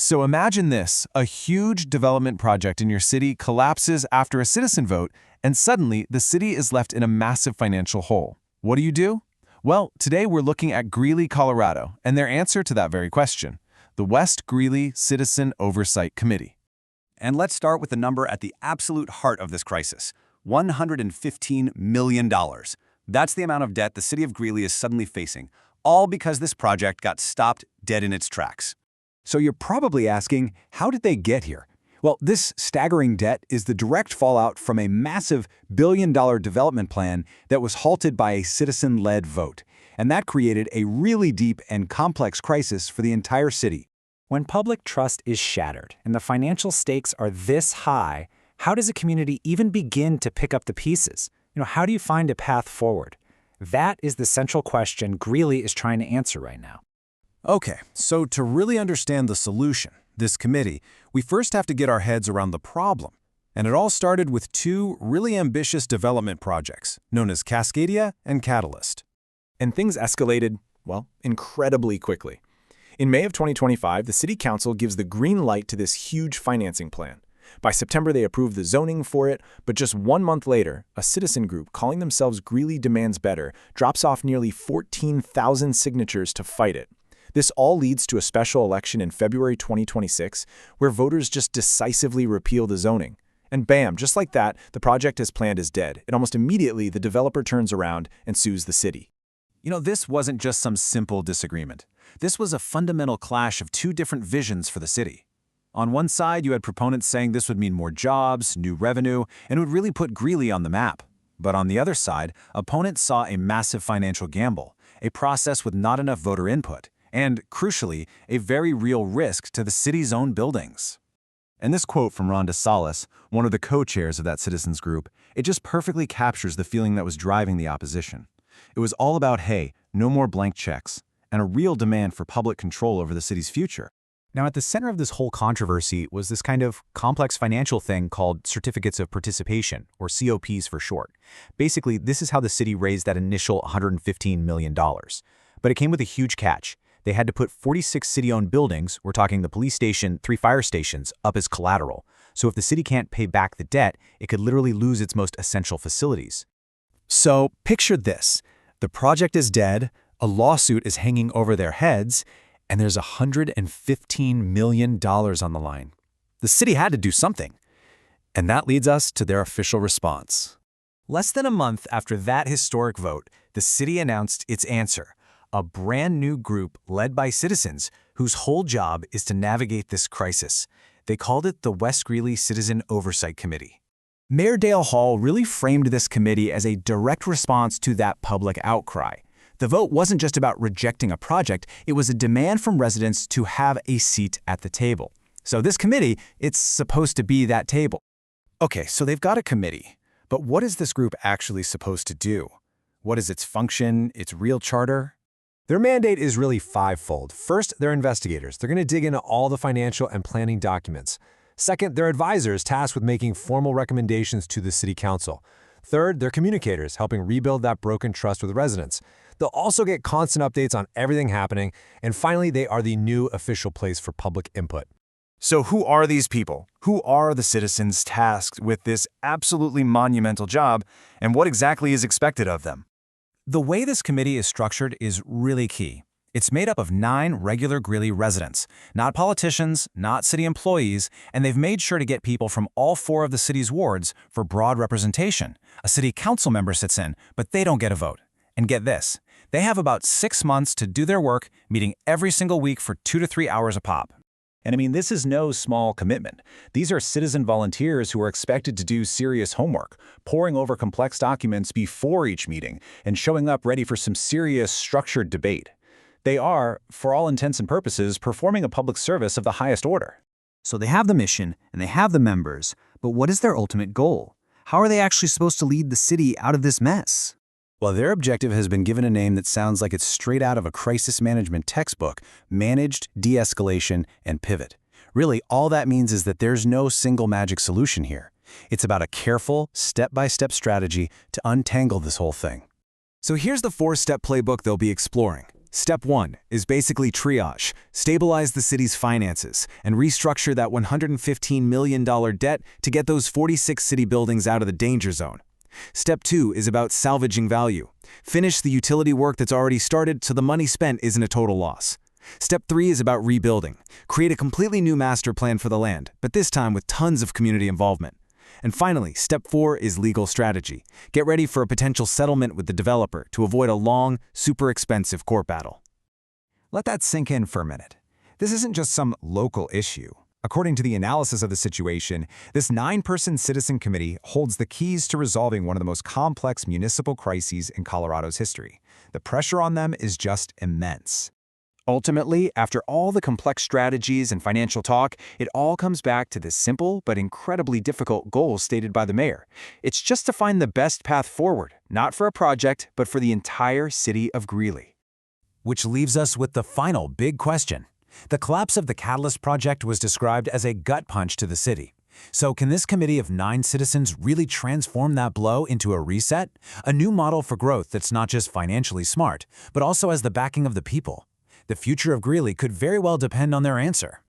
So imagine this, a huge development project in your city collapses after a citizen vote, and suddenly the city is left in a massive financial hole. What do? Well, today we're looking at Greeley, Colorado, and their answer to that very question, the West Greeley Citizen Oversight Committee. And let's start with the number at the absolute heart of this crisis, $115 million. That's the amount of debt the city of Greeley is suddenly facing, all because this project got stopped dead in its tracks. So you're probably asking, how did they get here? Well, this staggering debt is the direct fallout from a massive billion-dollar development plan that was halted by a citizen-led vote. And that created a really deep and complex crisis for the entire city. When public trust is shattered and the financial stakes are this high, how does a community even begin to pick up the pieces? How do you find a path forward? That is the central question Greeley is trying to answer right now. Okay, so to really understand the solution, this committee, we first have to get our heads around the problem. And it all started with two really ambitious development projects, known as Cascadia and Catalyst. And things escalated, well, incredibly quickly. In May of 2025, the City Council gives the green light to this huge financing plan. By September, they approve the zoning for it, but just 1 month later, a citizen group calling themselves Greeley Demands Better drops off nearly 14,000 signatures to fight it. This all leads to a special election in February 2026, where voters just decisively repeal the zoning. And bam, just like that, the project as planned is dead, and almost immediately the developer turns around and sues the city. This wasn't just some simple disagreement. This was a fundamental clash of two different visions for the city. On one side, you had proponents saying this would mean more jobs, new revenue, and would really put Greeley on the map. But on the other side, opponents saw a massive financial gamble, a process with not enough voter input, and, crucially, a very real risk to the city's own buildings. And this quote from Ron DeSalis, one of the co-chairs of that citizens group, it just perfectly captures the feeling that was driving the opposition. It was all about, hey, no more blank checks, and a real demand for public control over the city's future. Now, at the center of this whole controversy was this kind of complex financial thing called Certificates of Participation, or COPs for short. Basically, this is how the city raised that initial $115 million. But it came with a huge catch. They had to put 46 city-owned buildings, we're talking the police station, 3 fire stations, up as collateral. So if the city can't pay back the debt, it could literally lose its most essential facilities. So picture this. The project is dead, a lawsuit is hanging over their heads, and there's $115 million on the line. The city had to do something. And that leads us to their official response. Less than a month after that historic vote, the city announced its answer. A brand new group led by citizens whose whole job is to navigate this crisis. They called it the West Greeley Citizen Oversight Committee. Mayor Dale Hall really framed this committee as a direct response to that public outcry. The vote wasn't just about rejecting a project, it was a demand from residents to have a seat at the table. So this committee, it's supposed to be that table. Okay, so they've got a committee, but what is this group actually supposed to do? What is its function, its real charter? Their mandate is really fivefold. First, they're investigators. They're going to dig into all the financial and planning documents. Second, they're advisors tasked with making formal recommendations to the city council. Third, they're communicators, helping rebuild that broken trust with residents. They'll also get constant updates on everything happening. And finally, they are the new official place for public input. So who are these people? Who are the citizens tasked with this absolutely monumental job, and what exactly is expected of them? The way this committee is structured is really key. It's made up of 9 regular Greeley residents, not politicians, not city employees, and they've made sure to get people from all 4 of the city's wards for broad representation. A city council member sits in, but they don't get a vote. And get this, they have about 6 months to do their work, meeting every single week for 2 to 3 hours a pop. And this is no small commitment. These are citizen volunteers who are expected to do serious homework, poring over complex documents before each meeting, and showing up ready for some serious, structured debate. They are, for all intents and purposes, performing a public service of the highest order. So they have the mission, and they have the members, but what is their ultimate goal? How are they actually supposed to lead the city out of this mess? Well, their objective has been given a name that sounds like it's straight out of a crisis management textbook: managed de-escalation and pivot. Really, all that means is that there's no single magic solution here. It's about a careful, step-by-step strategy to untangle this whole thing. So here's the 4-step playbook they'll be exploring. Step 1 is basically triage, stabilize the city's finances, and restructure that $115 million debt to get those 46 city buildings out of the danger zone. Step 2 is about salvaging value. Finish the utility work that's already started so the money spent isn't a total loss. Step 3 is about rebuilding. Create a completely new master plan for the land, but this time with tons of community involvement. And finally, Step 4 is legal strategy. Get ready for a potential settlement with the developer to avoid a long, super expensive court battle. Let that sink in for a minute. This isn't just some local issue. According to the analysis of the situation, this 9-person citizen committee holds the keys to resolving one of the most complex municipal crises in Colorado's history. The pressure on them is just immense. Ultimately, after all the complex strategies and financial talk, it all comes back to this simple but incredibly difficult goal stated by the mayor. It's just to find the best path forward, not for a project, but for the entire city of Greeley. Which leaves us with the final big question. The collapse of the Catalyst project was described as a gut punch to the city. So can this committee of 9 citizens really transform that blow into a reset? A new model for growth that's not just financially smart, but also has the backing of the people? The future of Greeley could very well depend on their answer.